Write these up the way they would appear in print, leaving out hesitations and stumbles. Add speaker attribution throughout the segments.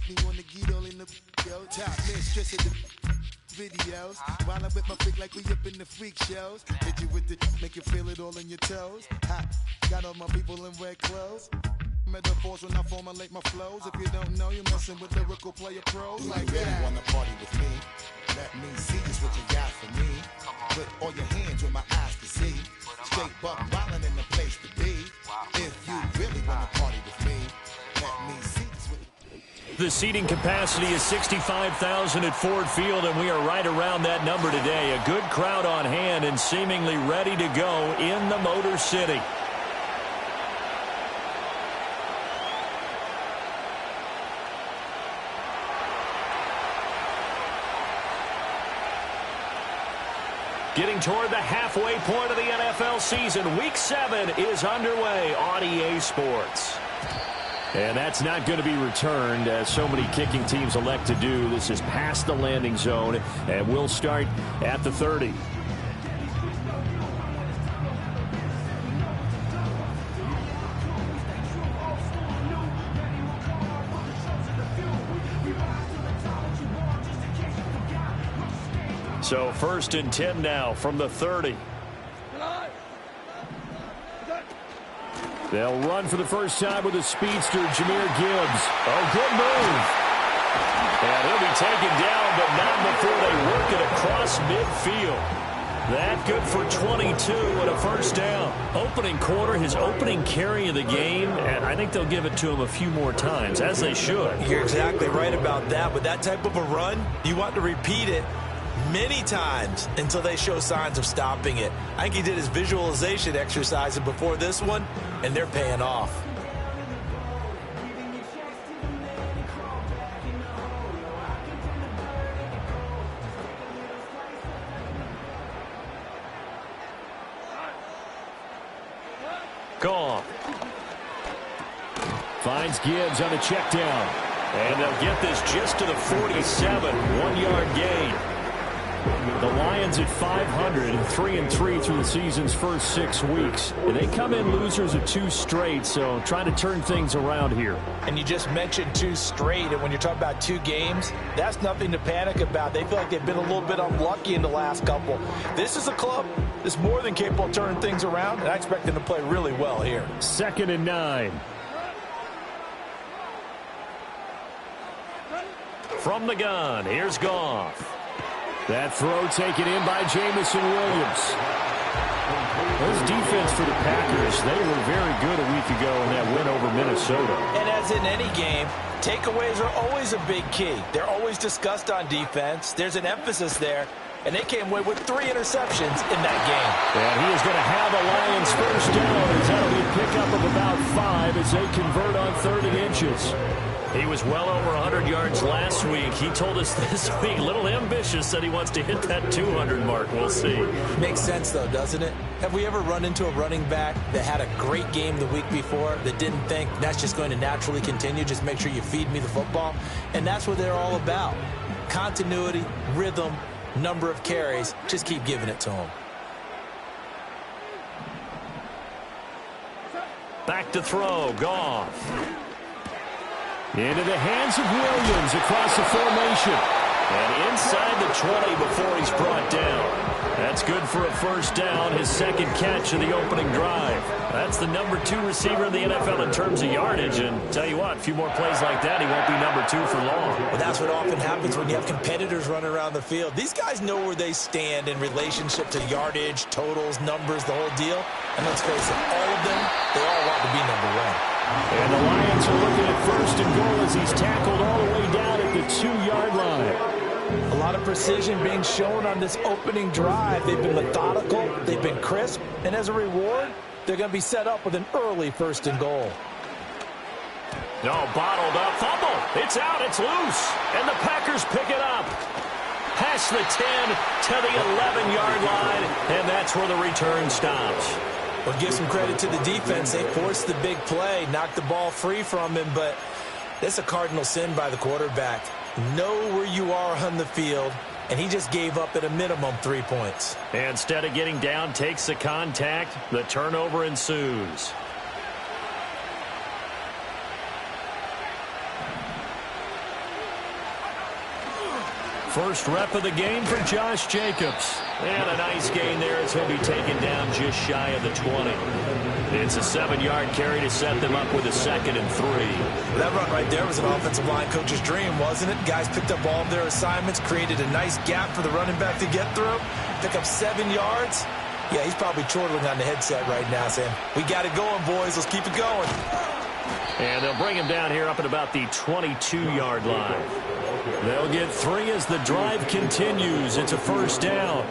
Speaker 1: me wanna get all in the yo. Top mistress of the videos. While I'm with my freak like we up in the freak shows. Hit you with the make you feel it all in your toes. Hot, got all my people in red clothes. Metaphors when I formulate my flows. If you don't know, you're messing with lyrical player pros like that. Really wanna party with me? Let me see just what you got for me. Put all your hands where my eyes can see. Straight buck wildin' in the place to be. If you really wanna party with me, let me see just what you.
Speaker 2: The seating capacity is 65,000 at Ford Field, and we are right around that number today. A good crowd on hand and seemingly ready to go in the Motor City. Getting toward the halfway point of the NFL season. Week 7 is underway on EA Sports. And that's not going to be returned, as so many kicking teams elect to do. This is past the landing zone, and we'll start at the 30. So 1st and 10 now from the 30. They'll run for the first time with a speedster, Jahmyr Gibbs. Oh, good move. And he'll be taken down, but not before they work it across midfield. That good for 22 and a first down. Opening quarter, his opening carry of the game, and I think they'll give it to him a few more times, as they should.
Speaker 3: You're exactly right about that. With that type of a run, you want to repeat it many times until they show signs of stopping it. I think he did his visualization exercises before this one, and they're paying off.
Speaker 2: Goff finds Gibbs on a check down, and they'll get this just to the 47, 1-yard gain. The Lions at 500, 3-3 through the season's first 6 weeks. And they come in losers of 2 straight, so trying to turn things around here.
Speaker 3: And you just mentioned 2 straight, and when you're talking about 2 games, that's nothing to panic about. They feel like they've been a little bit unlucky in the last couple. This is a club that's more than capable of turning things around, and I expect them to play really well here.
Speaker 2: 2nd and 9. From the gun, here's Goff. That throw taken in by Jameson Williams. This defense for the Packers, they were very good a week ago in that win over Minnesota.
Speaker 3: And as in any game, takeaways are always a big key. They're always discussed on defense. There's an emphasis there, and they came away with 3 interceptions in that game.
Speaker 2: And he is going to have a Lions first down, as that'll be a pickup of about 5 as they convert on 3rd and inches. He was well over 100 yards last week. He told us this week, a little ambitious, said he wants to hit that 200 mark. We'll see.
Speaker 3: Makes sense, though, doesn't it? Have we ever run into a running back that had a great game the week before that didn't think that's just going to naturally continue? Just make sure you feed me the football. And that's what they're all about. Continuity, rhythm, number of carries. Just keep giving it to them.
Speaker 2: Back to throw. Goff. Into the hands of Williams across the formation. And inside the 20 before he's brought down. That's good for a first down, his 2nd catch of the opening drive. That's the number 2 receiver in the NFL in terms of yardage. And tell you what, a few more plays like that, he won't be number 2 for long.
Speaker 3: Well, that's what often happens when you have competitors running around the field. These guys know where they stand in relationship to yardage, totals, numbers, the whole deal. And let's face it, all of them, they all want to be number 1.
Speaker 2: And the Lions are looking at 1st and goal as he's tackled all the way down at the 2-yard line.
Speaker 3: A lot of precision being shown on this opening drive. They've been methodical, they've been crisp, and as a reward, they're going to be set up with an early 1st and goal.
Speaker 2: No, bottled up, fumble, it's out, it's loose, and the Packers pick it up. Past the 10 to the 11-yard line, and that's where the return stops.
Speaker 3: Well, give some credit to the defense. They forced the big play, knocked the ball free from him, but that's a cardinal sin by the quarterback. Know where you are on the field, and he just gave up at a minimum 3 points.
Speaker 2: Instead of getting down, takes the contact. The turnover ensues. First rep of the game for Josh Jacobs. And a nice gain there as he'll be taken down just shy of the 20. It's a 7-yard carry to set them up with a 2nd and 3.
Speaker 3: That run right there was an offensive line coach's dream, wasn't it? Guys picked up all of their assignments, created a nice gap for the running back to get through, pick up 7 yards. Yeah, he's probably chortling on the headset right now saying, we got it going, boys. Let's keep it going.
Speaker 2: And they'll bring him down here up at about the 22-yard line. They'll get 3 as the drive continues. It's a first down.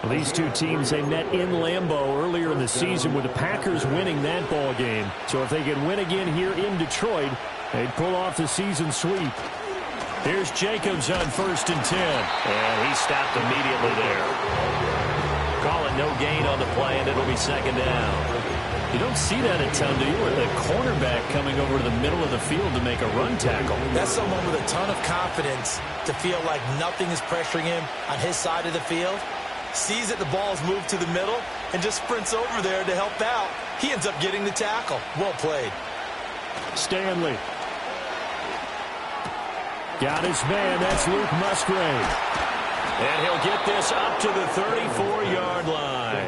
Speaker 2: Well, these two teams, they met in Lambeau earlier in the season with the Packers winning that ball game. So if they can win again here in Detroit, they'd pull off the season sweep. Here's Jacobs on 1st and 10. And he stopped immediately there. Call it no gain on the play, and it'll be 2nd down. You don't see that a ton, do you, with the cornerback coming over to the middle of the field to make a run tackle?
Speaker 3: That's someone with a ton of confidence to feel like nothing is pressuring him on his side of the field. Sees that the ball's moved to the middle and just sprints over there to help out. He ends up getting the tackle. Well played.
Speaker 2: Stanley. Got his man. That's Luke Musgrave. And he'll get this up to the 34-yard line.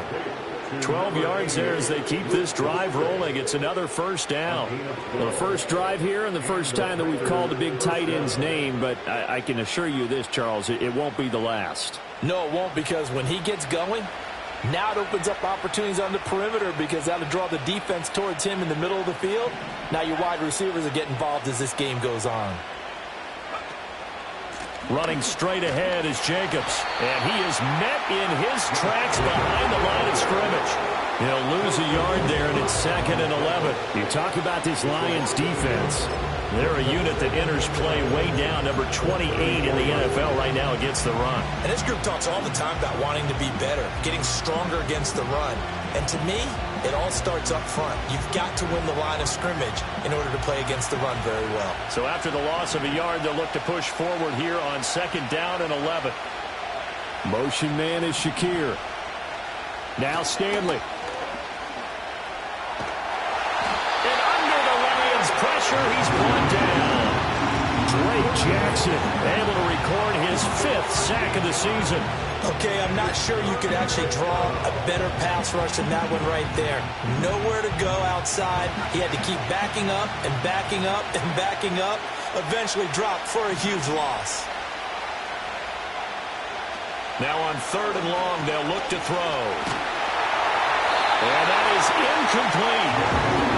Speaker 2: 12 yards there as they keep this drive rolling. It's another first down. Well, the first drive here and the first time that we've called the big tight end's name, but I can assure you this, Charles, it won't be the last.
Speaker 3: No, it won't, because when he gets going, now it opens up opportunities on the perimeter because that'll draw the defense towards him in the middle of the field. Now your wide receivers are getting involved as this game goes on.
Speaker 2: Running straight ahead is Jacobs, and he is met in his tracks behind the line of scrimmage. He'll lose a yard there, and it's 2nd and 11. You talk about this Lions defense. They're a unit that enters play way down, number 28 in the NFL right now against the run.
Speaker 3: And this group talks all the time about wanting to be better, getting stronger against the run. And to me, it all starts up front. You've got to win the line of scrimmage in order to play against the run very well.
Speaker 2: So after the loss of a yard, they'll look to push forward here on 2nd down and 11. Motion man is Shakir. Now Stanley. And under the Lions' pressure, he's brought down. Drake Jackson able to record his 5th sack of the season.
Speaker 3: Okay, I'm not sure you could actually draw a better pass rush than that one right there. Nowhere to go outside. He had to keep backing up and backing up and backing up. Eventually dropped for a huge loss.
Speaker 2: Now on 3rd and long, they'll look to throw. And that is incomplete.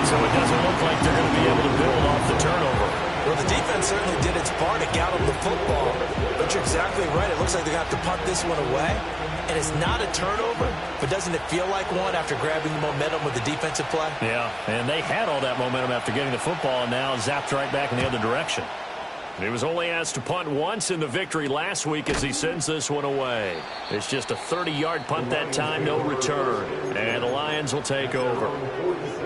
Speaker 2: So it doesn't look like they're going to be able to build off the turnover.
Speaker 3: Well, the defense certainly did its part to get them the football. But you're exactly right. It looks like they're going to have to punt this one away. And it's not a turnover, but doesn't it feel like one after grabbing the momentum with the defensive play?
Speaker 2: Yeah, and they had all that momentum after getting the football, and now zapped right back in the other direction. He was only asked to punt once in the victory last week as he sends this one away. It's just a 30-yard punt that time, no return. And the Lions will take over.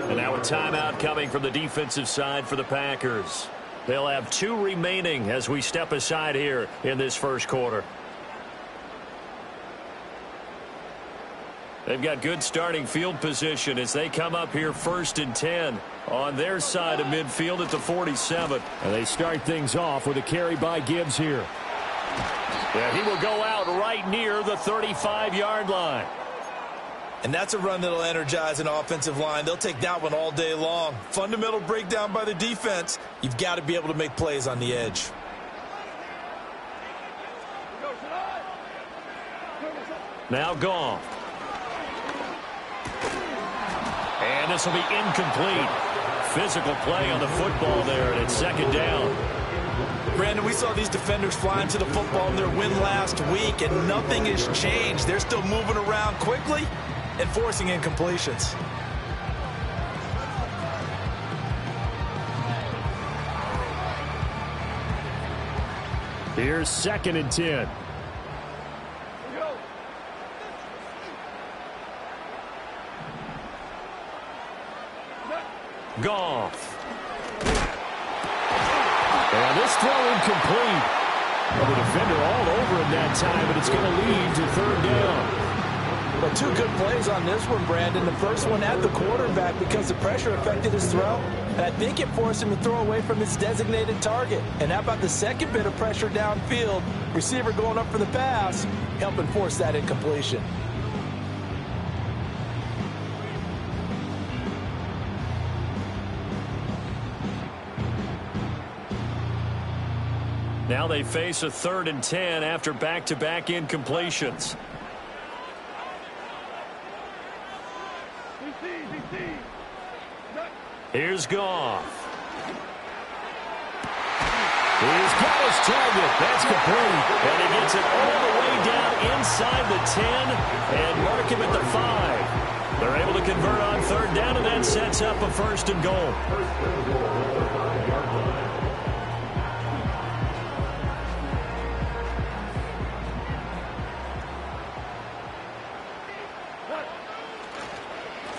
Speaker 2: And now a timeout coming from the defensive side for the Packers. They'll have 2 remaining as we step aside here in this first quarter. They've got good starting field position as they come up here 1st and 10 on their side of midfield at the 47. And they start things off with a carry by Gibbs here. And he will go out right near the 35-yard line.
Speaker 3: And that's a run that'll energize an offensive line. They'll take that one all day long. Fundamental breakdown by the defense. You've got to be able to make plays on the edge.
Speaker 2: Now Goff. And this will be incomplete. Physical play on the football there, and it's 2nd down.
Speaker 3: Brandon, we saw these defenders flying to the football in their win last week, and nothing has changed. They're still moving around quickly and forcing incompletions.
Speaker 2: Here's 2nd and 10. Goff. And this throw incomplete. Well, the defender all over him that time, but it's going to lead to 3rd down.
Speaker 3: Well, two good plays on this one, Brandon. The first one at the quarterback because the pressure affected his throw. And I think it forced him to throw away from his designated target. And how about the second bit of pressure downfield? Receiver going up for the pass, helping force that incompletion.
Speaker 2: Now they face a 3rd and 10 after back-to-back incompletions. Here's Goff. He's got his target. That's complete. And he gets it all the way down inside the 10 and mark him at the 5. They're able to convert on 3rd down, and that sets up a 1st and goal.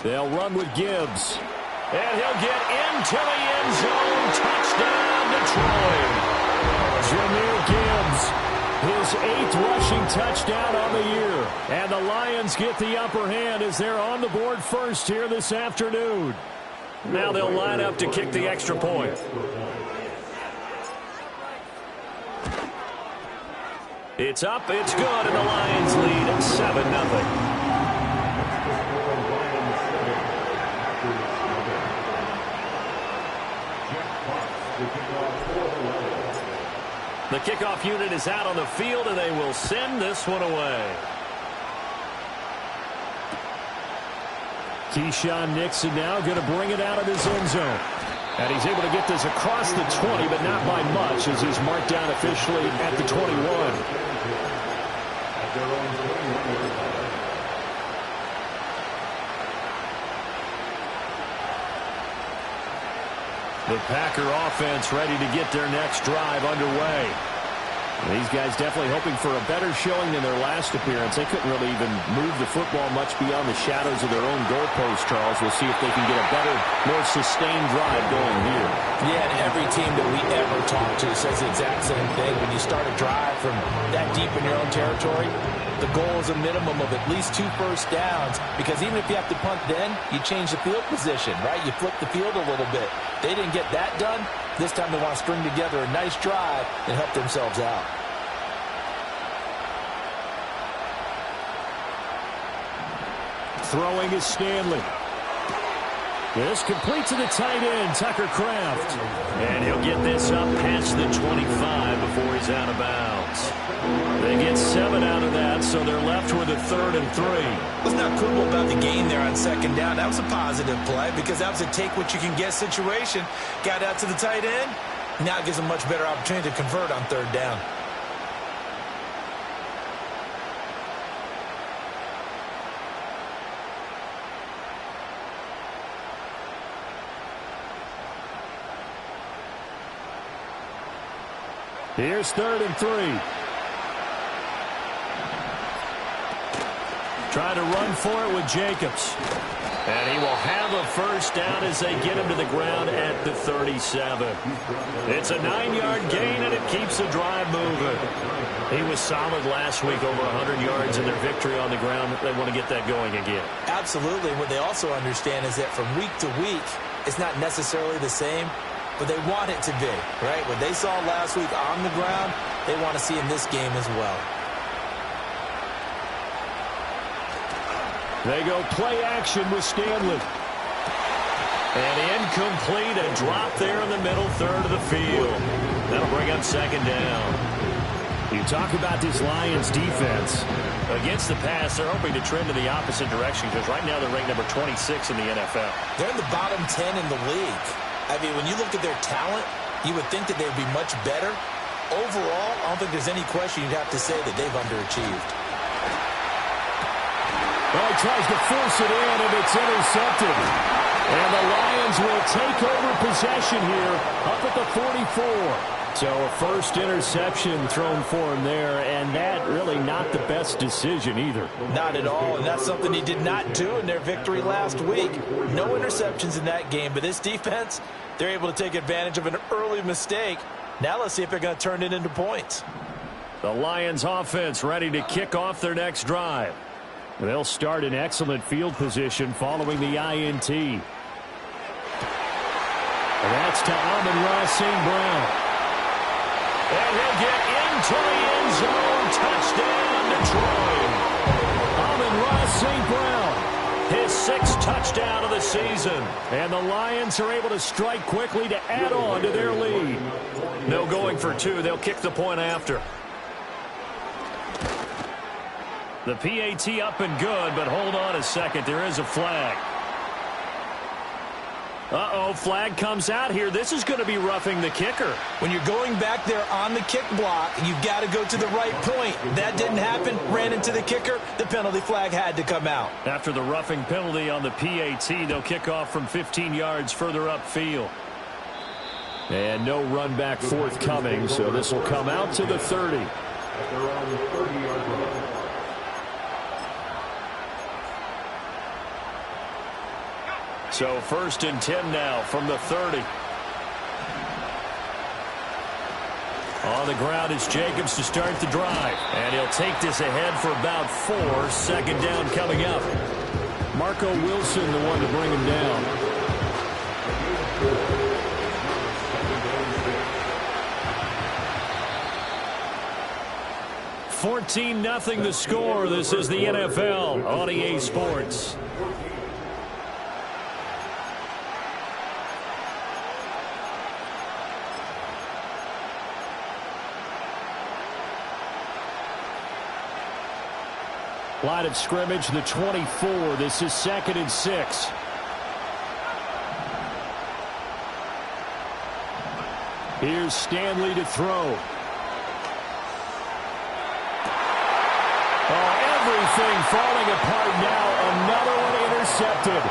Speaker 2: They'll run with Gibbs. And he'll get into the end zone. Touchdown, Detroit. Jahmyr Gibbs, his 8th rushing touchdown on the year. And the Lions get the upper hand as they're on the board first here this afternoon. Now they'll line up to kick the extra point. It's up, it's good, and the Lions lead at 7-0. The kickoff unit is out on the field, and they will send this one away. Keyshawn Nixon now going to bring it out of his end zone. And he's able to get this across the 20, but not by much, as he's marked down officially at the 21. The Packer offense ready to get their next drive underway. These guys definitely hoping for a better showing than their last appearance. They couldn't really even move the football much beyond the shadows of their own goalpost, Charles. We'll see if they can get a better, more sustained drive going here. Yeah, and every team that we ever talk to says the exact same thing. When you start a drive from that deep in your own territory, the goal is a minimum of at least 2 first downs, because even if you have to punt then, you change the field position, right? You flip the field a little bit. They didn't get that done. This time they want to string together a nice drive and help themselves out. Throwing is Stanley. This complete to the tight end, Tucker Kraft. And he'll get this up past the 25 before he's out of bounds. They get 7 out of that, so they're left with a 3rd and 3.
Speaker 3: What's not cool about the gain there on 2nd down? That was a positive play, because that was a take-what-you-can-get situation. Got out to the tight end. Now it gives them a much better opportunity to convert on 3rd down.
Speaker 2: Here's 3rd and 3. Try to run for it with Jacobs. And he will have a 1st down as they get him to the ground at the 37. It's a 9-yard gain, and it keeps the drive moving. He was solid last week, over 100 yards in their victory on the ground. They want to get that going again.
Speaker 3: Absolutely. What they also understand is that from week to week, it's not necessarily the same, but they want it to be, right? What they saw last week on the ground, they want to see in this game as well.
Speaker 2: They go play action with Stanley. And incomplete, a drop there in the middle 3rd of the field. That'll bring up 2nd down. You talk about this Lions defense. Against the pass, they're hoping to trend in the opposite direction, because right now they're ranked number 26 in the NFL.
Speaker 3: They're in the bottom 10 in the league. I mean, when you look at their talent, you would think that they'd be much better. Overall, I don't think there's any question you'd have to say that they've underachieved.
Speaker 2: Well, he tries to force it in, and it's intercepted. And the Lions will take over possession here up at the 44. So a 1st interception thrown for him there, and that really not the best decision either.
Speaker 3: Not at all, and that's something he did not do in their victory last week. No interceptions in that game, but this defense, they're able to take advantage of an early mistake. Now let's see if they're going to turn it into points.
Speaker 2: The Lions offense ready to kick off their next drive. They'll start in excellent field position following the INT. And that's to Amon-Ra St. Brown. And he'll get into the end zone. Touchdown, Detroit. Amon-Ra St. Brown, his 6th touchdown of the season. And the Lions are able to strike quickly to add on to their lead. No going for 2. They'll kick the point after. The PAT up and good, but hold on a second. There is a flag. Uh-oh, flag comes out here. This is going to be roughing the kicker.
Speaker 3: When you're going back there on the kick block, you've got to go to the right point. That didn't happen. Ran into the kicker. The penalty flag had to come out.
Speaker 2: After the roughing penalty on the PAT, they'll kick off from 15 yards further upfield. And no run back forthcoming, so this will come out to the 30. So 1st and 10 now from the 30. On the ground is Jacobs to start the drive. And he'll take this ahead for about 4. 2nd down coming up. Marco Wilson, the one to bring him down. $14-0 the score. This is the NFL on EA Sports. Line of scrimmage, the 24. This is 2nd and 6. Here's Stanley to throw. Oh, everything falling apart now. Another one intercepted.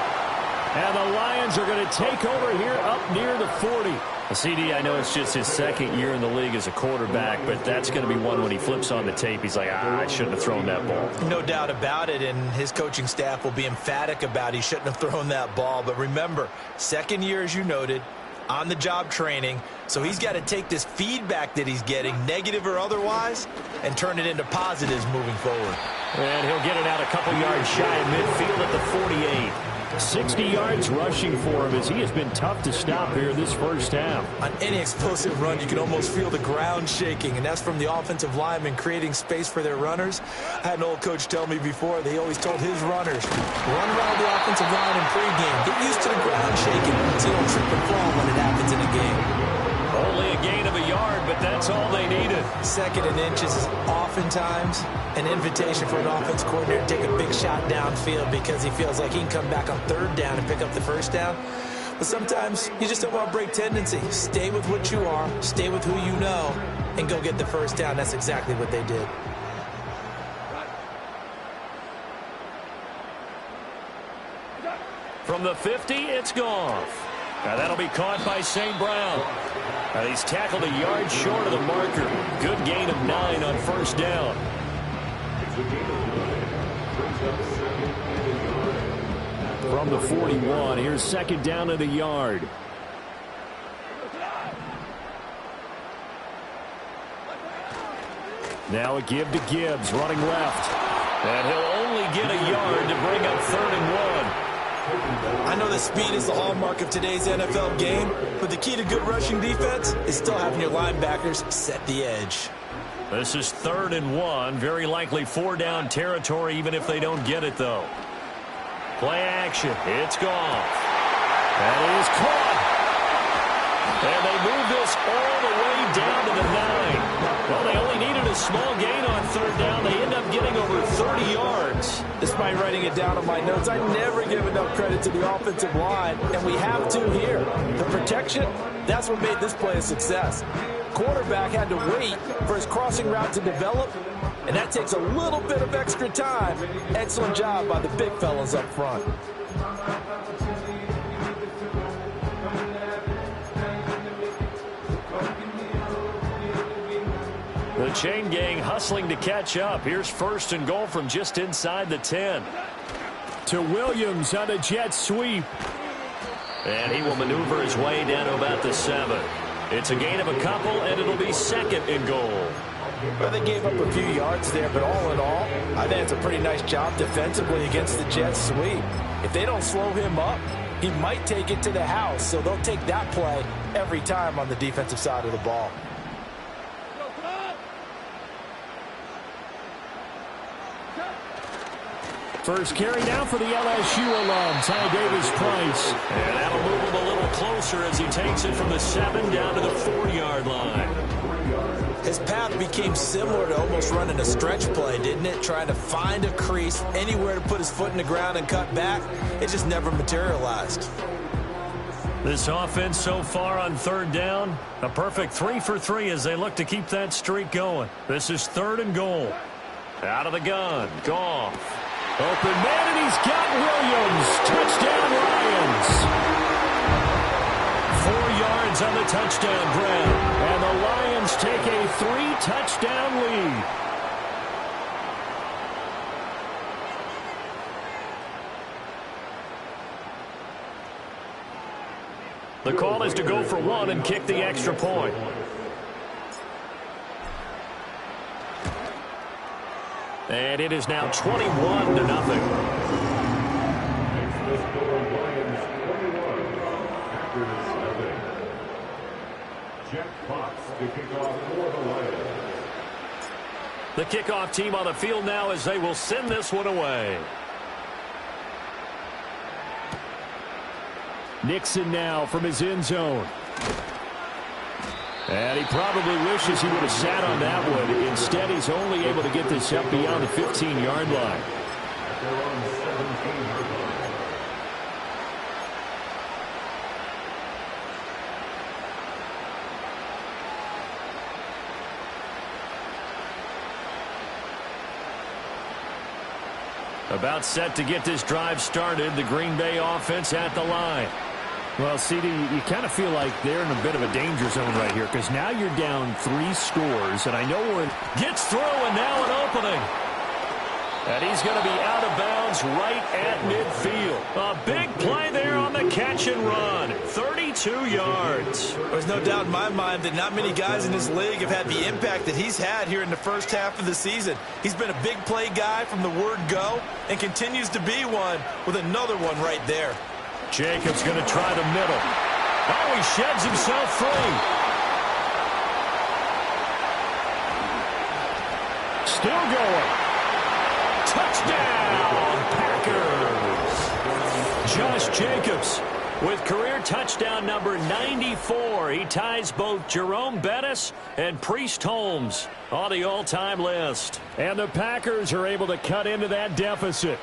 Speaker 2: And the Lions are going to take over here up near the 40. CD, I know it's just his 2nd year in the league as a quarterback, but that's going to be one when he flips on the tape. He's like, I shouldn't have thrown that ball.
Speaker 3: No doubt about it, and his coaching staff will be emphatic about he shouldn't have thrown that ball. But remember, 2nd year, as you noted, on-the-job training, so he's got to take this feedback that he's getting, negative or otherwise, and turn it into positives moving forward.
Speaker 2: And he'll get it out a couple yards shy of midfield at the 48. 60 yards rushing for him as he has been tough to stop here this first half.
Speaker 3: On any explosive run, you can almost feel the ground shaking, and that's from the offensive linemen creating space for their runners. I had an old coach tell me before, they always told his runners, run around the offensive line in pregame. Get used to the ground shaking so you don't trip and fall when it happens in a game.
Speaker 2: Only a gain of a yard, but that's all they needed.
Speaker 3: 2nd and inches is oftentimes an invitation for an offense coordinator to take a big shot downfield because he feels like he can come back on 3rd down and pick up the 1st down. But sometimes you just don't want to break tendency. Stay with what you are, stay with who you know, and go get the 1st down. That's exactly what they did.
Speaker 2: From the 50, it's Goff. Now that'll be caught by St. Brown. Now he's tackled a yard short of the marker. Good gain of 9 on 1st down. From the 41, here's 2nd down to the yard. Now a give to Gibbs, running left. And he'll only get a yard to bring up 3rd and 1.
Speaker 3: I know that speed is the hallmark of today's NFL game, but the key to good rushing defense is still having your linebackers set the edge.
Speaker 2: This is 3rd and 1. Very likely 4-down territory, even if they don't get it, though. Play action. It's Goff. That is caught. And they move this all the way down to the 9. Well, they only needed a small gain on 3rd down. They end up getting over 30 yards.
Speaker 3: Despite writing it down on my notes, I never give enough credit to the offensive line, and we have to here. The protection, that's what made this play a success. Quarterback had to wait for his crossing route to develop, and that takes a little bit of extra time. Excellent job by the big fellas up front.
Speaker 2: The chain gang hustling to catch up. Here's 1st and goal from just inside the 10. To Williams on a jet sweep. And he will maneuver his way down to about the 7. It's a gain of a couple, and it'll be 2nd and goal.
Speaker 3: Well, they gave up a few yards there, but all in all, I think it's a pretty nice job defensively against the Jets sweep. If they don't slow him up, he might take it to the house, so they'll take that play every time on the defensive side of the ball.
Speaker 2: First carry now for the LSU alum, Ty Davis-Price. And that'll move him a little closer as he takes it from the 7 down to the 4-yard line.
Speaker 3: His path became similar to almost running a stretch play, didn't it? Trying to find a crease, anywhere to put his foot in the ground and cut back. It just never materialized.
Speaker 2: This offense so far on 3rd down, a perfect 3 for 3 as they look to keep that streak going. This is 3rd and goal. Out of the gun, Goff. Open man, and he's got Williams. Touchdown, Lions. 4 yards on the touchdown grab. And the Lions take a 3-touchdown lead. The call is to go for 1 and kick the extra point. And it is now 21-0. The kickoff team on the field now as they will send this one away. Nixon now from his end zone. And he probably wishes he would have sat on that one. Instead, he's only able to get this up beyond the 15-yard line. About set to get this drive started. The Green Bay offense at the line. Well, CD, you kind of feel like they're in a bit of a danger zone right here because now you're down 3 scores, and I know we're gets through, and now an opening. And he's going to be out of bounds right at midfield. A big play there on the catch and run. 32 yards.
Speaker 3: There's no doubt in my mind that not many guys in this league have had the impact that he's had here in the first half of the season. He's been a big play guy from the word go and continues to be one with another one right there.
Speaker 2: Jacobs going to try the middle. Oh, he sheds himself free. Still going. Touchdown, Packers. Josh Jacobs with career touchdown number 94. He ties both Jerome Bettis and Priest Holmes on the all-time list. And the Packers are able to cut into that deficit.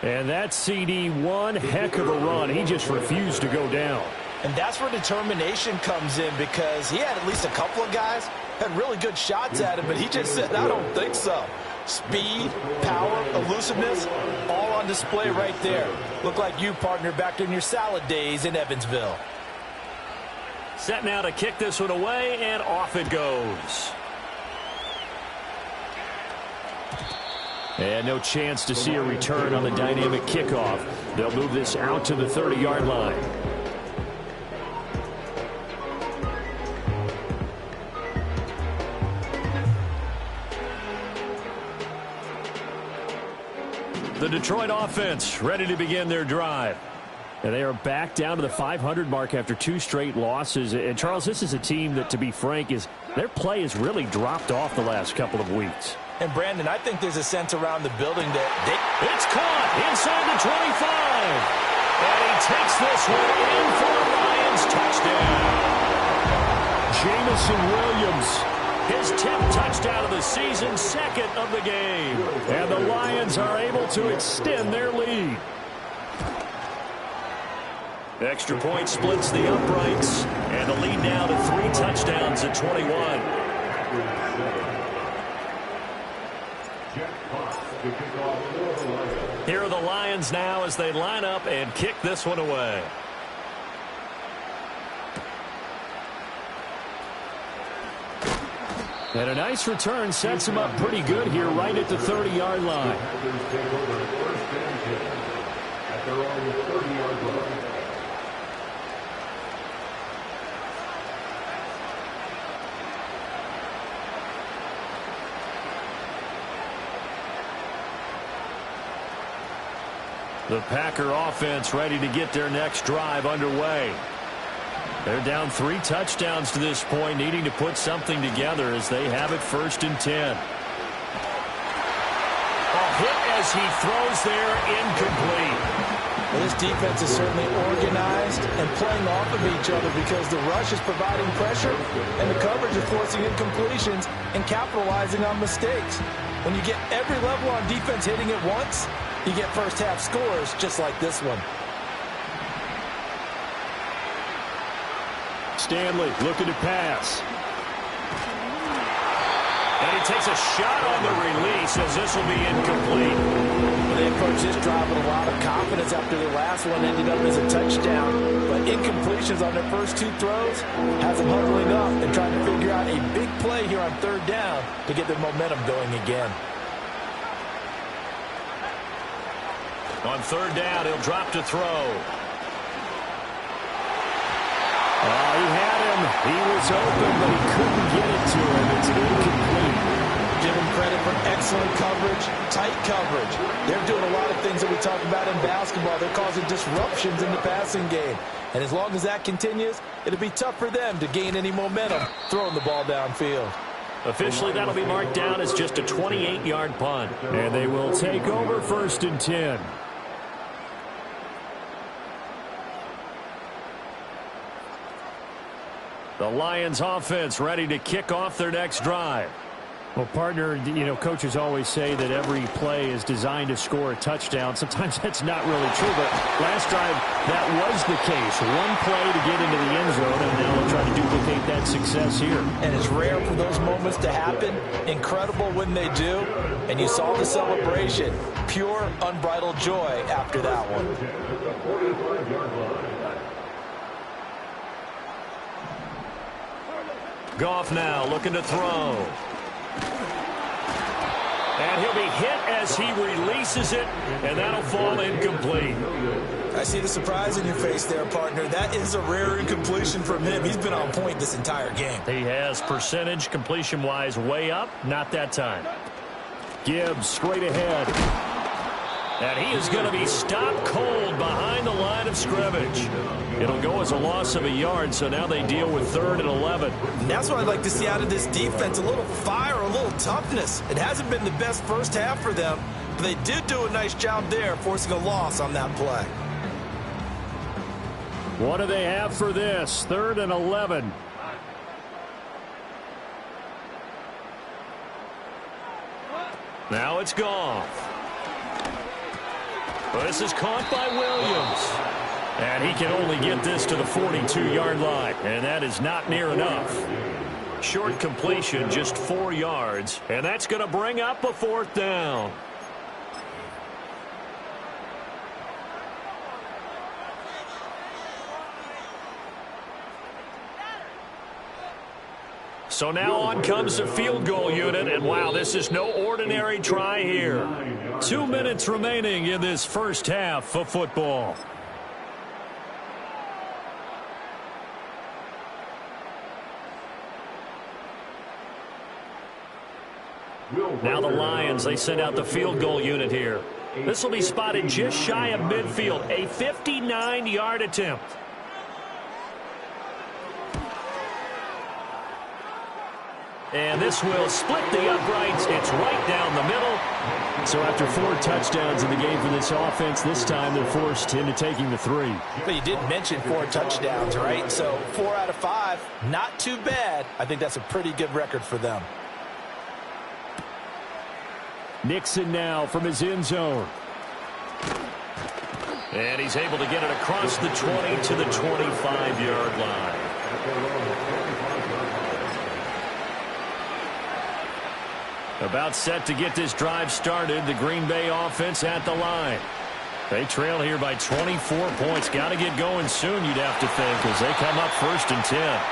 Speaker 2: And that CD, one heck of a run. He just refused to go down.
Speaker 3: And that's where determination comes in because he had at least a couple of guys had really good shots at him, but he just said, I don't think so. Speed, power, elusiveness, all on display right there. Look like you, partner, back in your salad days in Evansville.
Speaker 2: Set now to kick this one away, and off it goes. And no chance to see a return on the dynamic kickoff. They'll move this out to the 30-yard line. The Detroit offense ready to begin their drive. And they are back down to the 500 mark after 2 straight losses. And, Charles, this is a team that, to be frank, their play has really dropped off the last couple of weeks.
Speaker 3: And, Brandon, I think there's a sense around the building that
Speaker 2: it's caught inside the 25. And he takes this one in for a Lions touchdown. Jamison Williams, his 10th touchdown of the season, 2nd of the game. And the Lions are able to extend their lead. Extra point splits the uprights. And the lead now to 3 touchdowns at 21. Here are the Lions now as they line up and kick this one away. And a nice return sets him up pretty good here right at the 30-yard line. The Packer offense ready to get their next drive underway. They're down 3 touchdowns to this point, needing to put something together as they have it 1st and 10. A hit as he throws there, incomplete.
Speaker 3: Well, this defense is certainly organized and playing off of each other because the rush is providing pressure and the coverage is forcing incompletions and capitalizing on mistakes. When you get every level on defense hitting at once, you get first half scores just like this one.
Speaker 2: Stanley looking to pass. And he takes a shot on the release as this will be incomplete.
Speaker 3: Well, they approached this drive with a lot of confidence after the last one ended up as a touchdown. But incompletions on their first 2 throws has them huddling up and trying to figure out a big play here on 3rd down to get their momentum going again.
Speaker 2: On 3rd down, he'll drop to throw. He had him. He was open, but he couldn't get it to him. It's incomplete.
Speaker 3: Give him credit for excellent coverage, tight coverage. They're doing a lot of things that we talk about in basketball. They're causing disruptions in the passing game. And as long as that continues, it'll be tough for them to gain any momentum throwing the ball downfield.
Speaker 2: Officially, that'll be marked down as just a 28-yard punt. And they will take over 1st and 10. The Lions offense ready to kick off their next drive. Well, partner, you know, coaches always say that every play is designed to score a touchdown. Sometimes that's not really true, but last drive, that was the case. One play to get into the end zone, and now they'll try to duplicate that success here.
Speaker 3: And it's rare for those moments to happen. Incredible when they do. And you saw the celebration. Pure, unbridled joy after that one.
Speaker 2: Goff now looking to throw. And he'll be hit as he releases it, and that'll fall incomplete.
Speaker 3: I see the surprise in your face there, partner. That is a rare incompletion from him. He's been on point this entire game.
Speaker 2: He has percentage completion-wise way up, not that time. Gibbs straight ahead. And he is going to be stopped cold behind the line of scrimmage. It'll go as a loss of a yard, so now they deal with 3rd and 11.
Speaker 3: And that's what I'd like to see out of this defense, a little fire, a little toughness. It hasn't been the best first half for them, but they did do a nice job there, forcing a loss on that play.
Speaker 2: What do they have for this? 3rd and 11. Now it's Goff. This is caught by Williams. And he can only get this to the 42-yard line, and that is not near enough. Short completion, just 4 yards, and that's going to bring up a 4th down. So now on comes the field goal unit, and wow, this is no ordinary try here. 2 minutes remaining in this first half of football. Now the Lions, they send out the field goal unit here. This will be spotted just shy of midfield, a 59-yard attempt. And this will split the uprights. It's right down the middle. So after 4 touchdowns in the game for this offense, this time they're forced into taking the 3.
Speaker 3: But you did mention 4 touchdowns, right? So 4 out of 5, not too bad. I think that's a pretty good record for them.
Speaker 2: Nixon now from his end zone. And he's able to get it across the 20 to the 25-yard line. About set to get this drive started. The Green Bay offense at the line. They trail here by 24 points. Got to get going soon, you'd have to think, as they come up 1st and 10.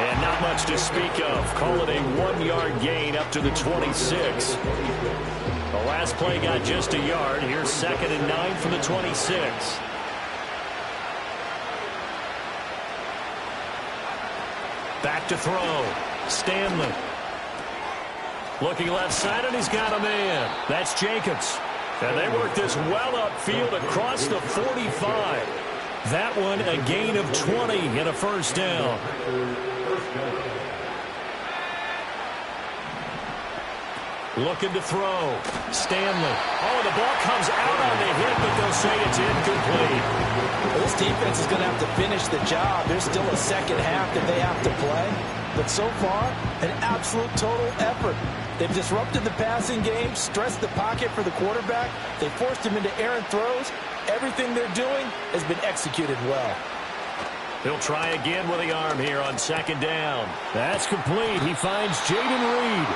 Speaker 2: And not much to speak of. Call it a 1-yard gain up to the 26. The last play got just a yard. Here's 2nd and 9 from the 26. Back to throw. Stanley. Looking left side, and he's got a man. That's Jacobs. And they work this well upfield across the 45. That one a gain of 20 and a first down. Looking to throw. Stanley. Oh, the ball comes out on the hit, but they'll say it's incomplete.
Speaker 3: Well, this defense is going to have to finish the job. There's still a second half that they have to play. But so far, an absolute total effort. They've disrupted the passing game, stressed the pocket for the quarterback. They forced him into errant throws. Everything they're doing has been executed well.
Speaker 2: He'll try again with the arm here on second down. That's complete. He finds Jaden Reed.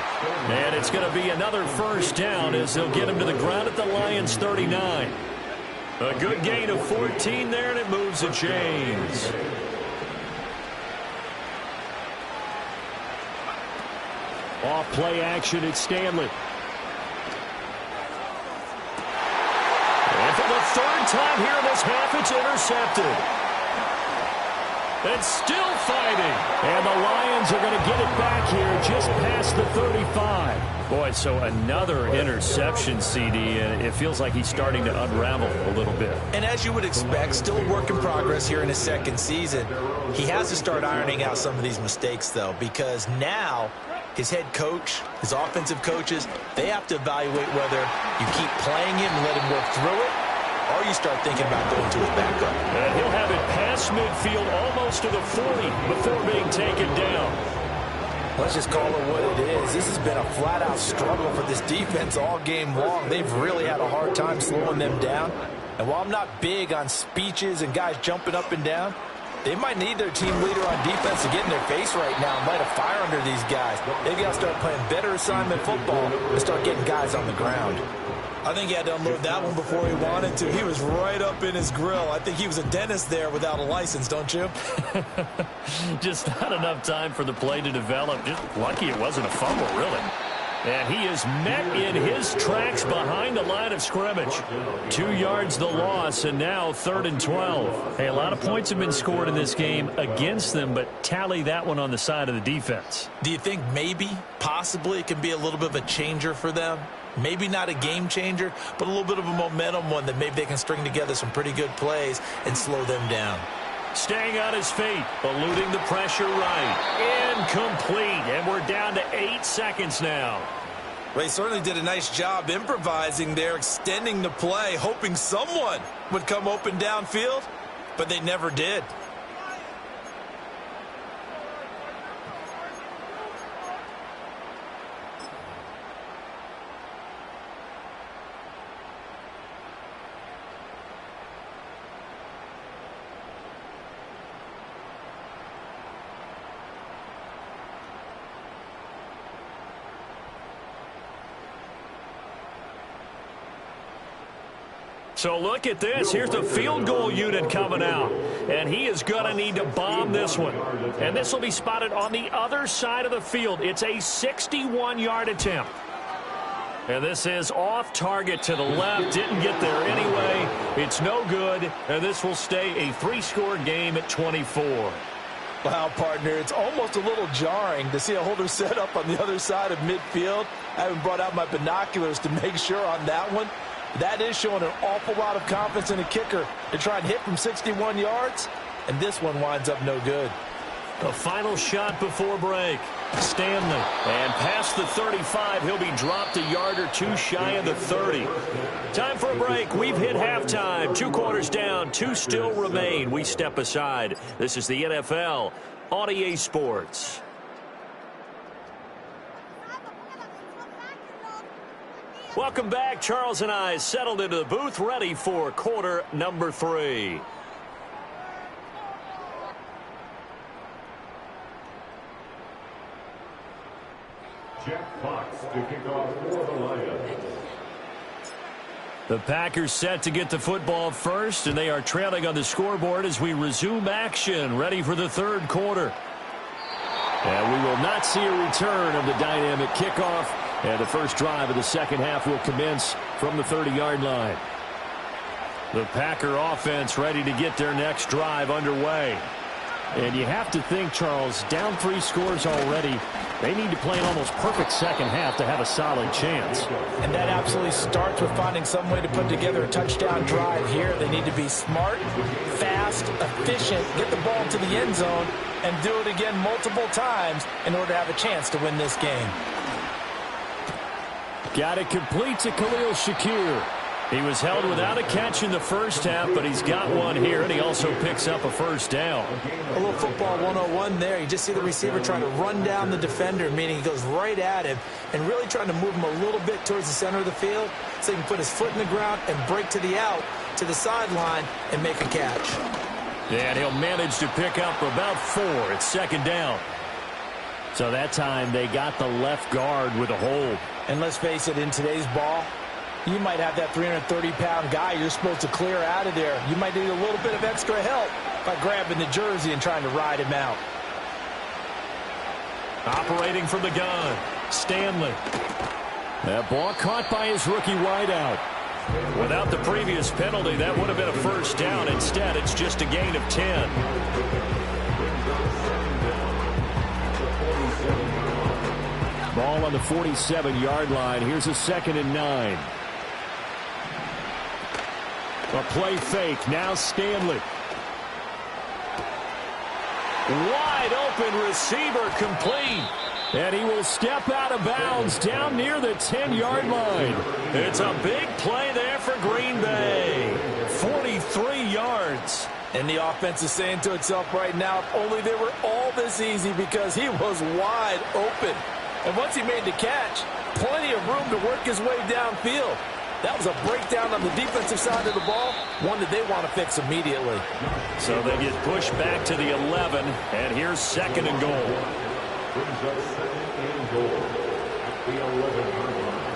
Speaker 2: And it's going to be another first down as they'll get him to the ground at the Lions' 39. A good gain of 14 there, and it moves the chains. Off play action, it's Stanley. And for the third time here in this half, it's intercepted. And still fighting. And the Lions are going to get it back here just past the 35. Boy, so another interception, CD, and it feels like he's starting to unravel a little bit.
Speaker 3: And as you would expect, still a work in progress here in his second season. He has to start ironing out some of these mistakes, though, because now his head coach, his offensive coaches, they have to evaluate whether you keep playing him and let him work through it, or you start thinking about going to his backup.
Speaker 2: And he'll have it past midfield almost to the 40 before being taken down.
Speaker 3: Let's just call it what it is. This has been a flat-out struggle for this defense all game long. They've really had a hard time slowing them down. And while I'm not big on speeches and guys jumping up and down, they might need their team leader on defense to get in their face right now and light a fire under these guys. They've got to start playing better assignment football and start getting guys on the ground. I think he had to unload that one before he wanted to. He was right up in his grill. I think he was a dentist there without a license, don't you?
Speaker 2: Just not enough time for the play to develop. Just lucky it wasn't a fumble, really. And he is met in his tracks behind the line of scrimmage. 2 yards the loss, and now 3rd and 12. Hey, a lot of points have been scored in this game against them, but tally that one on the side of the defense.
Speaker 3: Do you think maybe, possibly, it can be a little bit of a changer for them? Maybe not a game changer, but a little bit of a momentum one that maybe they can string together some pretty good plays and slow them down.
Speaker 2: Staying on his feet, eluding the pressure right. Incomplete, and we're down to 8 seconds now.
Speaker 3: Well, he certainly did a nice job improvising there, extending the play, hoping someone would come open downfield, but they never did.
Speaker 2: So look at this. Here's the field goal unit coming out. And he is going to need to bomb this one. And this will be spotted on the other side of the field. It's a 61-yard attempt. And this is off target to the left. Didn't get there anyway. It's no good. And this will stay a 3-score game at 24.
Speaker 3: Wow, partner, it's almost a little jarring to see a holder set up on the other side of midfield. I haven't brought out my binoculars to make sure on that one. That is showing an awful lot of confidence in a kicker to try and hit from 61 yards, and this one winds up no good.
Speaker 2: The final shot before break. Stanley, and past the 35, he'll be dropped a yard or two shy of the 30. Time for a break. We've hit halftime. 2 quarters down, 2 still remain. We step aside. This is the NFL on EA Sports. Welcome back. Charles and I settled into the booth, ready for quarter number 3.
Speaker 4: Jack Fox to kick off for the Lions.
Speaker 2: The Packers set to get the football first, and they are trailing on the scoreboard as we resume action, ready for the 3rd quarter. And we will not see a return of the dynamic kickoff. And the first drive of the second half will commence from the 30-yard line. The Packer offense ready to get their next drive underway. And you have to think, Charles, down 3 scores already. They need to play an almost perfect second half to have a solid chance.
Speaker 3: And that absolutely starts with finding some way to put together a touchdown drive here. They need to be smart, fast, efficient, get the ball to the end zone, and do it again multiple times in order to have a chance to win this game.
Speaker 2: Got it complete to Khalil Shakir. He was held without a catch in the first half, but he's got one here, and he also picks up a first down.
Speaker 3: A little football 101 there. You just see the receiver trying to run down the defender, meaning he goes right at him, and really trying to move him a little bit towards the center of the field so he can put his foot in the ground and break to the out, to the sideline, and make a catch.
Speaker 2: And he'll manage to pick up about 4. It's second down. So that time they got the left guard with a hold.
Speaker 3: And let's face it, in today's ball, you might have that 330-pound guy you're supposed to clear out of there. You might need a little bit of extra help by grabbing the jersey and trying to ride him out.
Speaker 2: Operating from the gun, Stanley. That ball caught by his rookie wideout. Without the previous penalty, that would have been a first down. Instead, it's just a gain of 10. Ball on the 47-yard line. Here's a 2nd and 9. A play fake. Now Stanley. Wide open receiver complete. And he will step out of bounds down near the 10-yard line. It's a big play there for Green Bay. 43 yards.
Speaker 3: And the offense is saying to itself right now, if only they were all this easy, because he was wide open. And once he made the catch, plenty of room to work his way downfield. That was a breakdown on the defensive side of the ball, one that they want to fix immediately.
Speaker 2: So they get pushed back to the 11, and here's 2nd and goal.
Speaker 4: Brings up 2nd and goal at the 11-yard line.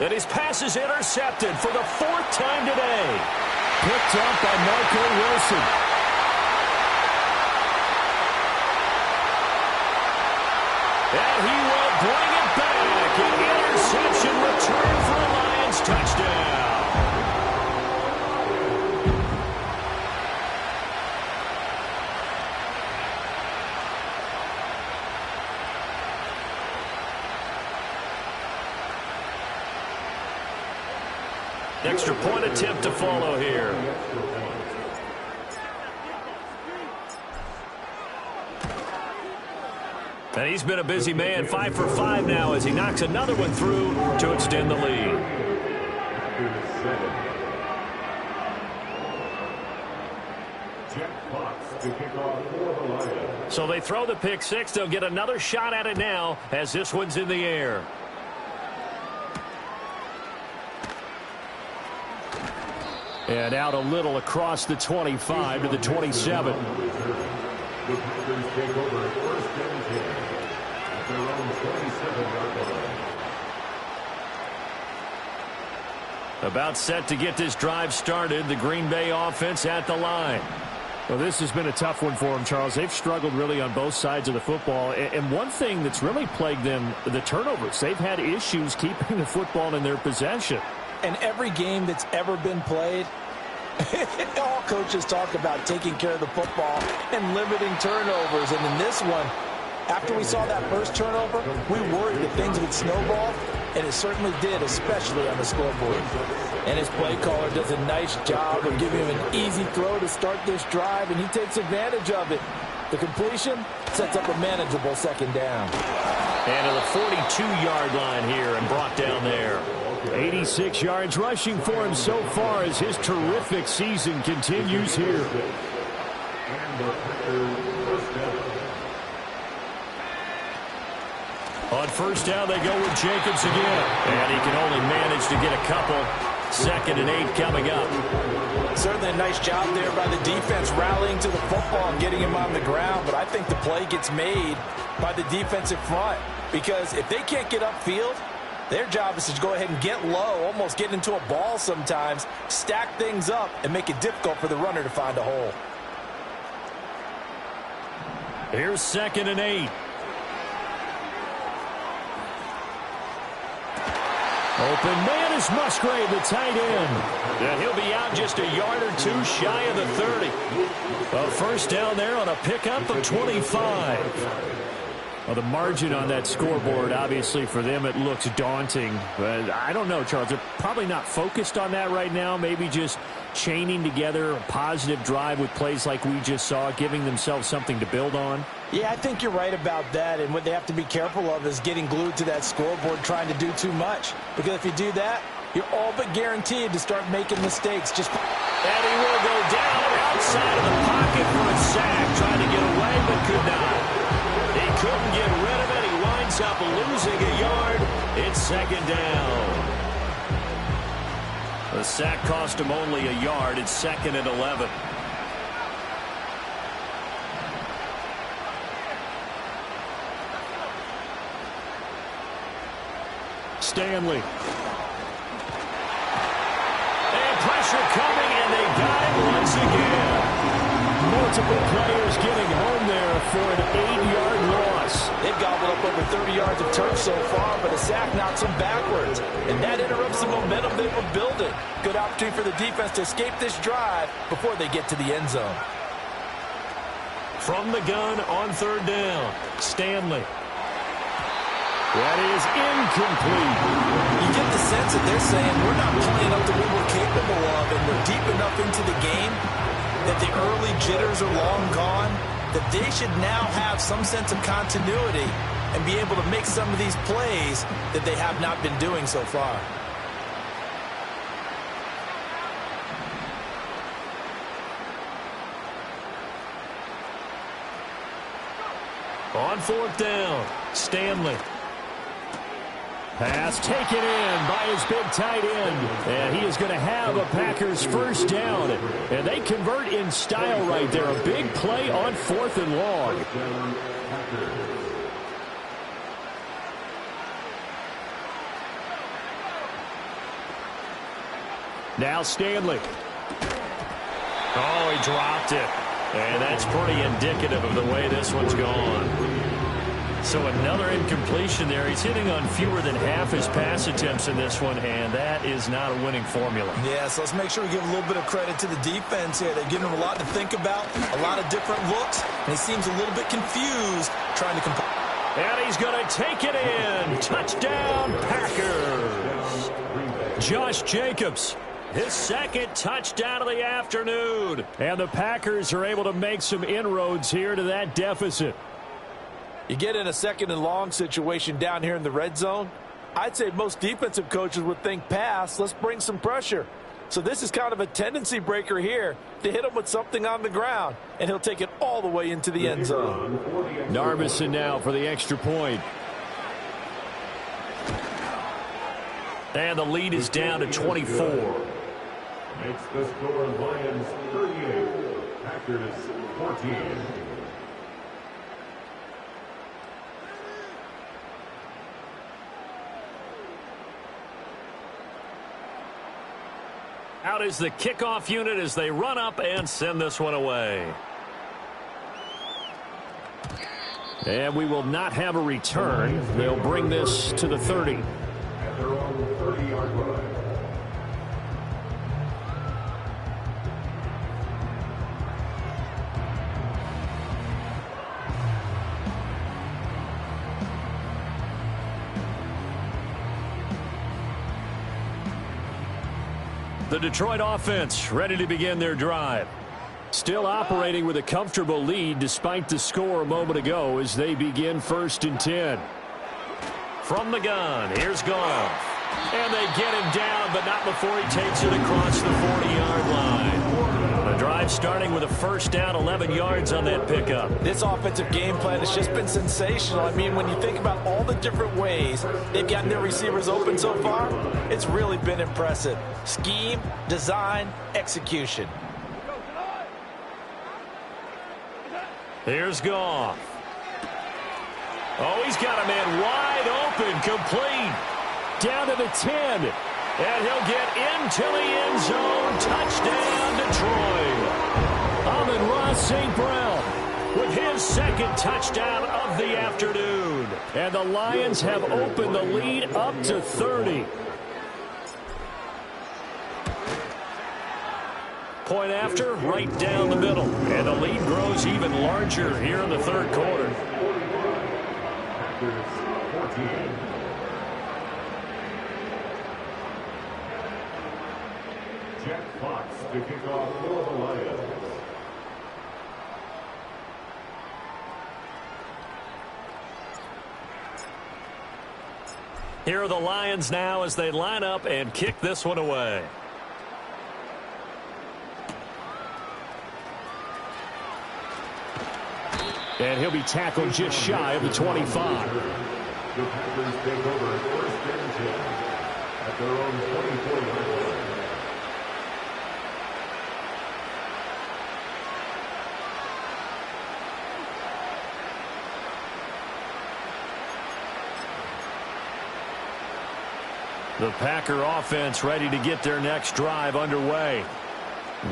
Speaker 2: And his pass is intercepted for the 4th time today. Picked up by Marco Wilson. And he will bring it back. An interception return for a Lions touchdown. Extra point attempt to follow here. And he's been a busy man, 5 for 5 now as he knocks another one through to extend the lead.
Speaker 4: Jack Fox to kick off for the Lions.
Speaker 2: So they throw the pick 6. They'll get another shot at it now as this one's in the air. And out a little across the 25 to the 27.
Speaker 4: The Packers take over 1st and 10 at their own 27-yard line.
Speaker 2: About set to get this drive started. The Green Bay offense at the line.
Speaker 5: Well, this has been a tough one for them, Charles. They've struggled really on both sides of the football. And one thing that's really plagued them, the turnovers. They've had issues keeping the football in their possession.
Speaker 3: And every game that's ever been played, all coaches talk about taking care of the football and limiting turnovers. And in this one, after we saw that first turnover, we worried that things would snowball, and it certainly did, especially on the scoreboard. And his play caller does a nice job of giving him an easy throw to start this drive, and he takes advantage of it. The completion sets up a manageable 2nd down.
Speaker 2: And to the 42-yard line here and brought down there.
Speaker 5: 86 yards rushing for him so far as his terrific season continues here.
Speaker 4: And the Packers first down.
Speaker 2: On first down, they go with Jacobs again. And he can only manage to get a couple. 2nd and 8 coming up.
Speaker 3: Certainly a nice job there by the defense rallying to the football and getting him on the ground. But I think the play gets made by the defensive front, because if they can't get upfield, their job is to go ahead and get low, almost get into a ball sometimes, stack things up, and make it difficult for the runner to find a hole.
Speaker 2: Here's 2nd and 8.
Speaker 5: Open man is Musgrave, the tight end.
Speaker 2: And he'll be out just a yard or two shy of the 30. A first down there on a pickup of 25.
Speaker 5: Well, the margin on that scoreboard, obviously, for them, it looks daunting. But I don't know, Charles. They're probably not focused on that right now. Maybe just chaining together a positive drive with plays like we just saw, giving themselves something to build on.
Speaker 3: Yeah, I think you're right about that. And what they have to be careful of is getting glued to that scoreboard trying to do too much. Because if you do that, you're all but guaranteed to start making mistakes. And
Speaker 2: he will go down outside of the pocket for a sack, trying to get away but could not. He couldn't get rid of it. He winds up losing a yard. It's second down. The sack cost him only a yard. It's second and 11.
Speaker 5: Stanley.
Speaker 2: And pressure coming, and they got it once again.
Speaker 5: Multiple players getting home there for an 8-yard loss.
Speaker 3: They've gobbled up over 30 yards of turf so far, but a sack knocks them backwards. And that interrupts the momentum they were building. Good opportunity for the defense to escape this drive before they get to the end zone.
Speaker 2: From the gun on third down, Stanley.
Speaker 5: That is incomplete.
Speaker 3: You get the sense that they're saying we're not playing up to what we're capable of, and we're deep enough into the game that the early jitters are long gone, that they should now have some sense of continuity and be able to make some of these plays that they have not been doing so far.
Speaker 2: On fourth down, Stanley.
Speaker 5: Pass taken in by his big tight end. And he is going to have a Packers first down. And they convert in style right there. A big play on fourth and long. Now Stanley.
Speaker 2: Oh, he dropped it. And that's pretty indicative of the way this one's gone. So another incompletion there. He's hitting on fewer than half his pass attempts in this one, and that is not a winning formula.
Speaker 3: Yeah, so let's make sure we give a little bit of credit to the defense here. They're giving him a lot to think about, a lot of different looks, and he seems a little bit confused trying to complete.
Speaker 2: And he's going to take it in. Touchdown, Packers. Josh Jacobs, his second touchdown of the afternoon.
Speaker 5: And the Packers are able to make some inroads here to that deficit.
Speaker 3: You get in a second and long situation down here in the red zone, I'd say most defensive coaches would think pass, let's bring some pressure. So this is kind of a tendency breaker here to hit him with something on the ground, and he'll take it all the way into the end zone.
Speaker 5: Narbison now for the extra point.
Speaker 2: And the lead is down to 24.
Speaker 4: Makes the score Lions 38, Packers 14.
Speaker 2: Out is the kickoff unit as they run up and send this one away.
Speaker 5: And we will not have a return. They'll bring this to the 30.
Speaker 4: At their own 30-yard line.
Speaker 2: The Detroit offense ready to begin their drive.
Speaker 5: Still operating with a comfortable lead despite the score a moment ago as they begin 1st and 10.
Speaker 2: From the gun, here's Goff. And they get him down, but not before he takes it across the 40-yard line. The drive starting with a first down, 11 yards on that pickup.
Speaker 3: This offensive game plan has just been sensational. I mean, when you think about all the different ways they've gotten their receivers open so far, it's really been impressive. Scheme, design, execution.
Speaker 2: Here's Goff. Oh, he's got a man wide open, complete.
Speaker 5: Down to the 10.
Speaker 2: And he'll get into the end zone. Touchdown, Detroit.
Speaker 5: Amon-Ra St. Brown
Speaker 2: with his second touchdown of the afternoon.
Speaker 5: And the Lions have opened the lead up to 30.
Speaker 2: point after, right down the middle. And the lead grows even larger here in the third quarter.
Speaker 4: Packers 14. Jack Fox to kick off for the Lions.
Speaker 2: Here are the Lions now as they line up and kick this one away. And he'll be tackled just shy of the 25.
Speaker 4: The Packers take over first and 10 at their own 24-yard line.
Speaker 2: The Packer offense ready to get their next drive underway.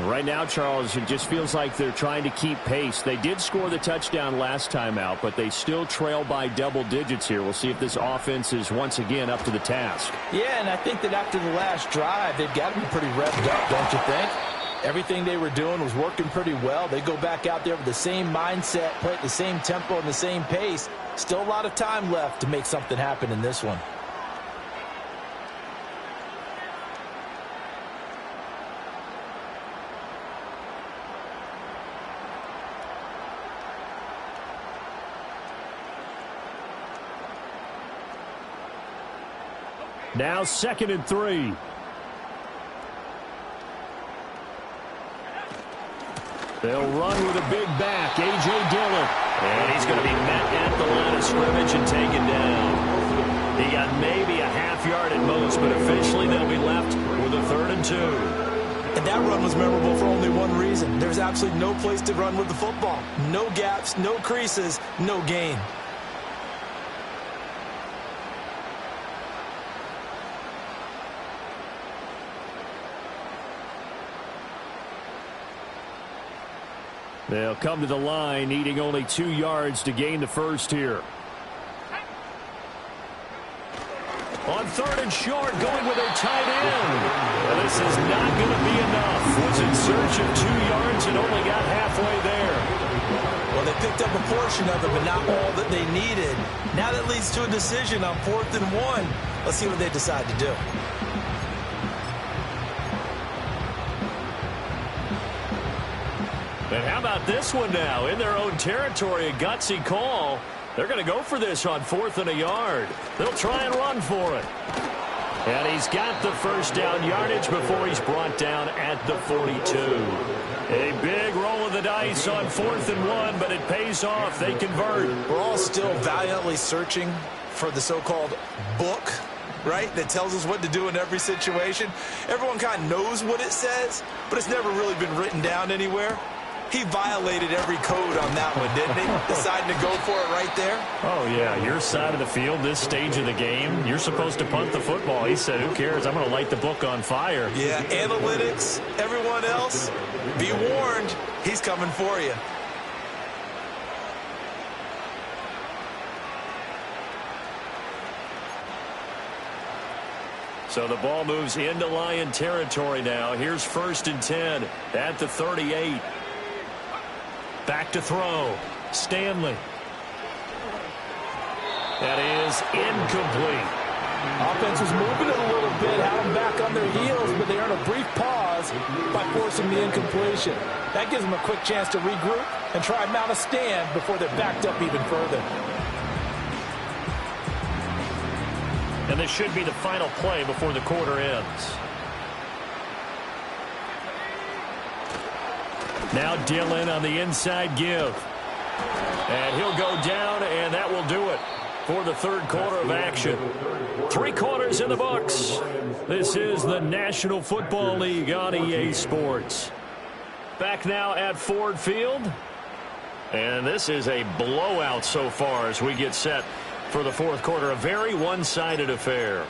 Speaker 5: Right now, Charles, it just feels like they're trying to keep pace. They did score the touchdown last time out, but they still trail by double digits here. We'll see if this offense is once again up to the task.
Speaker 3: Yeah, and I think that after the last drive, they've got to be pretty revved up, don't you think? Everything they were doing was working pretty well. They go back out there with the same mindset, play at the same tempo and the same pace. Still a lot of time left to make something happen in this one.
Speaker 5: Now 2nd and 3. They'll run with a big back, A.J. Dillon.
Speaker 2: And he's going to be met at the line of scrimmage and taken down. He got maybe a half yard at most, but officially they'll be left with a 3rd and 2.
Speaker 3: And that run was memorable for only one reason. There's absolutely no place to run with the football. No gaps, no creases, no gain.
Speaker 5: They'll come to the line, needing only 2 yards to gain the first here.
Speaker 2: On 3rd and short, going with a tight end. Well, this is not going to be enough. Was in search of 2 yards and only got halfway there.
Speaker 3: Well, they picked up a portion of it, but not all that they needed. Now that leads to a decision on 4th and 1. Let's see what they decide to do.
Speaker 2: And how about this one now? In their own territory, a gutsy call. They're going to go for this on 4th and a yard. They'll try and run for it. And he's got the first down yardage before he's brought down at the 42. A big roll of the dice on 4th and 1, but it pays off. They convert.
Speaker 3: We're all still valiantly searching for the so-called book, right, that tells us what to do in every situation. Everyone kind of knows what it says, but it's never really been written down anywhere. He violated every code on that one, didn't he? Deciding to go for it right there.
Speaker 2: Oh, yeah, your side of the field, this stage of the game, you're supposed to punt the football. He said, who cares? I'm going to light the book on fire.
Speaker 3: Yeah, analytics, everyone else, be warned, he's coming for you.
Speaker 2: So the ball moves into Lion territory now. Here's 1st and 10 at the 38. Back to throw. Stanley. That is incomplete.
Speaker 3: Offense was moving it a little bit, had them back on their heels, but they earn a brief pause by forcing the incompletion. That gives them a quick chance to regroup and try and mount a stand before they're backed up even further.
Speaker 2: And this should be the final play before the quarter ends. Now Dillon on the inside give. And he'll go down, and that will do it for the 3rd quarter of action. 3 quarters in the books. This is the National Football League on EA Sports. Back now at Ford Field. And this is a blowout so far as we get set for the 4th quarter. A very one-sided affair.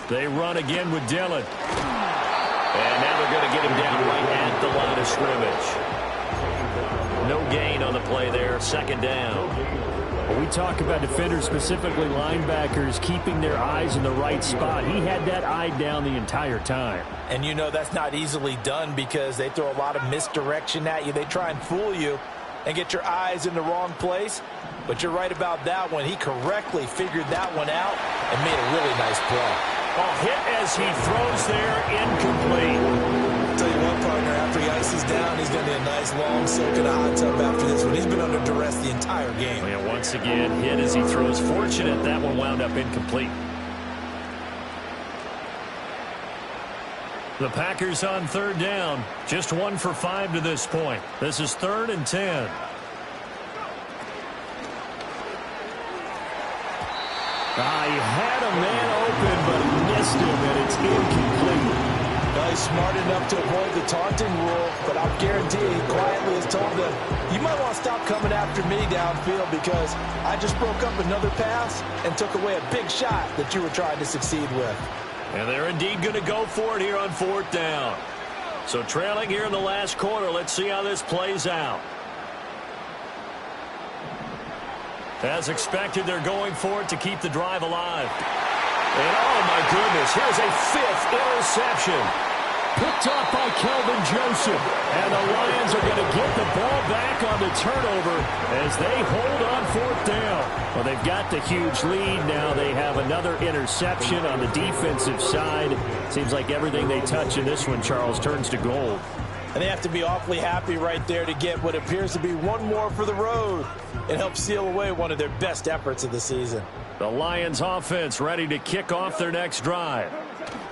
Speaker 2: They run again with Dillon. And now they're going to get him down right at the line of scrimmage. No gain on the play there, second down.
Speaker 5: When we talk about defenders, specifically linebackers, keeping their eyes in the right spot, he had that eye down the entire time.
Speaker 3: And you know that's not easily done because they throw a lot of misdirection at you. They try and fool you and get your eyes in the wrong place. But you're right about that one. He correctly figured that one out and made a really nice play.
Speaker 2: Oh, hit as he throws there, incomplete.
Speaker 3: I'll tell you what, partner, after he ices down, he's going to need a nice long soak in a hot tub after this one. He's been under duress the entire game.
Speaker 2: And once again, hit as he throws. Fortunate that one wound up incomplete. The Packers on third down. Just 1 for 5 to this point. This is 3rd and 10.
Speaker 5: He had a man open, but missed him, and it's incomplete.
Speaker 3: He's smart enough to avoid the taunting rule, but I'll guarantee he quietly has told them, you might want to stop coming after me downfield because I just broke up another pass and took away a big shot that you were trying to succeed with.
Speaker 2: And they're indeed going to go for it here on 4th down. So trailing here in the last quarter, let's see how this plays out. As expected, they're going for it to keep the drive alive. And oh my goodness, here's a 5th interception.
Speaker 5: Picked off by Kelvin Joseph. And the Lions are going to get the ball back on the turnover as they hold on 4th down. Well, they've got the huge lead. Now they have another interception on the defensive side. Seems like everything they touch in this one, Charles, turns to gold.
Speaker 3: And they have to be awfully happy right there to get what appears to be one more for the road. It helps seal away one of their best efforts of the season.
Speaker 2: The Lions offense ready to kick off their next drive.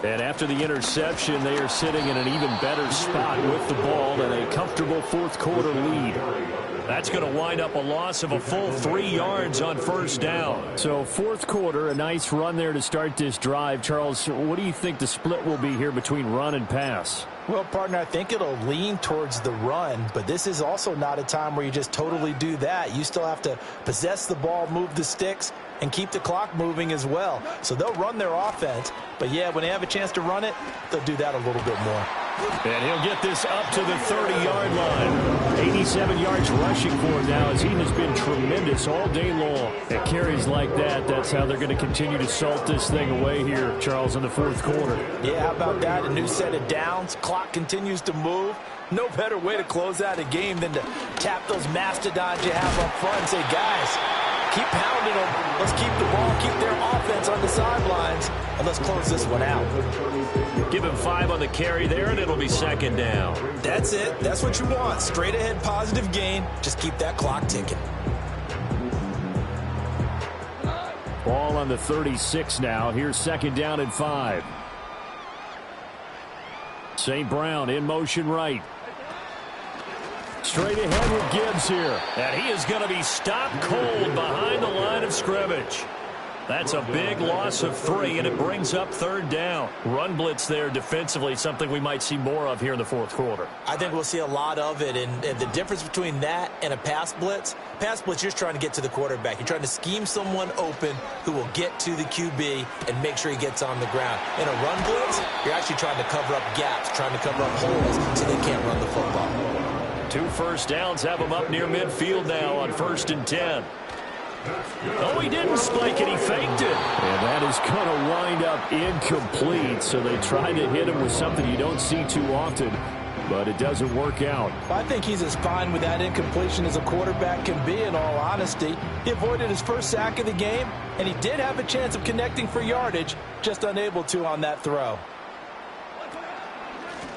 Speaker 2: And after the interception, they are sitting in an even better spot with the ball and a comfortable 4th quarter lead. That's going to wind up a loss of a full 3 yards on 1st down.
Speaker 5: So 4th quarter, a nice run there to start this drive. Charles, what do you think the split will be here between run and pass?
Speaker 3: Well, partner, I think it'll lean towards the run, but this is also not a time where you just totally do that. You still have to possess the ball, move the sticks, and keep the clock moving as well. So they'll run their offense, but yeah, when they have a chance to run it, they'll do that a little bit more.
Speaker 2: And he'll get this up to the 30-yard line.
Speaker 5: 87 yards rushing for him now as he has been tremendous all day long. At carries like that, that's how they're going to continue to salt this thing away here, Charles, in the 4th quarter.
Speaker 3: Yeah, how about that? A new set of downs. Clock continues to move. No better way to close out a game than to tap those mastodons you have up front and say, guys, keep pounding them. Let's keep the ball, keep their offense on the sidelines, and let's close this one out.
Speaker 2: Give him 5 on the carry there, and it'll be 2nd down.
Speaker 3: That's it. That's what you want. Straight ahead positive gain. Just keep that clock ticking.
Speaker 5: Ball on the 36 now. Here's 2nd down and 5. St. Brown in motion right. Straight ahead with Gibbs here.
Speaker 2: And he is going to be stopped cold behind the line of scrimmage. That's a big loss of 3, and it brings up 3rd down. Run blitz there defensively, something we might see more of here in the 4th quarter.
Speaker 3: I think we'll see a lot of it, and the difference between that and a pass blitz, you're just trying to get to the quarterback. You're trying to scheme someone open who will get to the QB and make sure he gets on the ground. In a run blitz, you're actually trying to cover up gaps, trying to cover up holes so they can't run the football.
Speaker 2: 2 first downs have him up near midfield now on 1st and 10. Oh, he didn't spike it. He faked it.
Speaker 5: And that is going to wind up incomplete. So they try to hit him with something you don't see too often, but it doesn't work out.
Speaker 3: I think he's as fine with that incompletion as a quarterback can be, in all honesty. He avoided his first sack of the game, and he did have a chance of connecting for yardage, just unable to on that throw.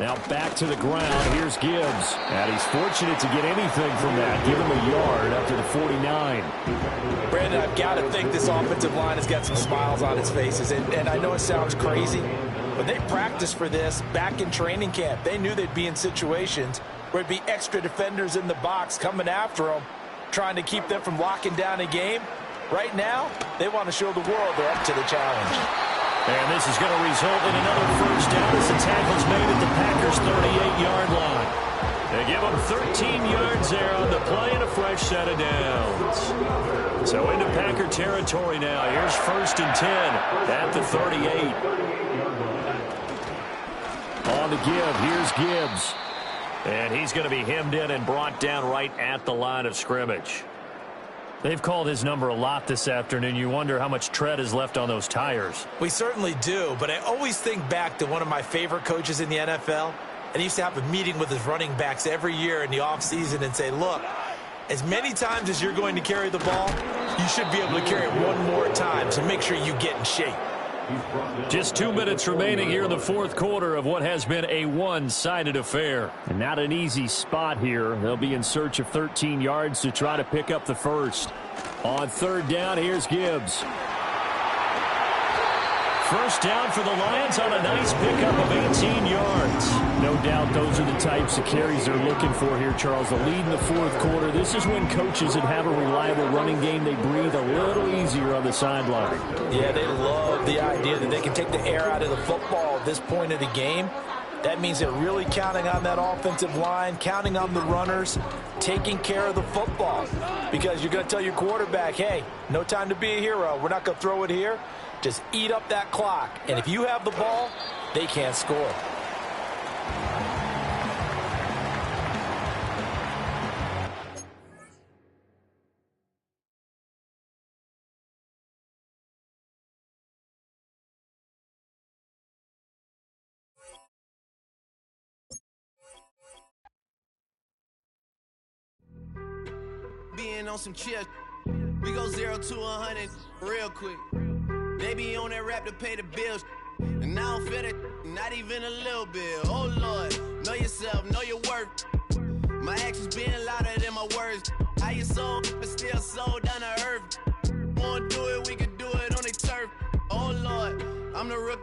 Speaker 5: Now back to the ground. Here's Gibbs. And he's fortunate to get anything from that. Give him a yard up to the 49.
Speaker 3: Brandon, I've got to think this offensive line has got some smiles on its faces. And I know it sounds crazy, but they practiced for this back in training camp. They knew they'd be in situations where it'd be extra defenders in the box coming after them, trying to keep them from locking down a game. Right now, they want to show the world they're up to the challenge.
Speaker 2: And this is going to result in another first down as the tackle's made at the Packers' 38-yard line. They give them 13 yards there on the play and a fresh set of downs. So into Packer territory now. Here's 1st and 10 at the 38. On the give, here's Gibbs. And he's going to be hemmed in and brought down right at the line of scrimmage.
Speaker 5: They've called his number a lot this afternoon. You wonder how much tread is left on those tires.
Speaker 3: We certainly do, but I always think back to one of my favorite coaches in the NFL, and he used to have a meeting with his running backs every year in the offseason and say, look, as many times as you're going to carry the ball, you should be able to carry it one more time, so make sure you get in shape.
Speaker 2: Just 2 minutes remaining here in the fourth quarter of what has been a one-sided affair.
Speaker 5: And not an easy spot here. They'll be in search of 13 yards to try to pick up the first.
Speaker 2: On third down, here's Gibbs. First down for the Lions on a nice pickup of 18 yards.
Speaker 5: No doubt those are the types of carries they're looking for here, Charles. The lead in the fourth quarter. This is when coaches that have a reliable running game, they breathe a little easier on the sideline.
Speaker 3: Yeah, they love the idea that they can take the air out of the football at this point of the game. That means they're really counting on that offensive line, counting on the runners, taking care of the football. Because you're going to tell your quarterback, hey, no time to be a hero. We're not going to throw it here. Just eat up that clock. And if you have the ball, they can't score.
Speaker 6: Being on some chips, we go 0 to 100 real quick. They be on that rap to pay the bills, and I don't feel it, not even a little bit. Oh Lord, know yourself, know your worth. My actions being louder than my words. How you soul, but still soul down to earth. Wanna do it, we can do it on the turf. Oh Lord, I'm the rookie.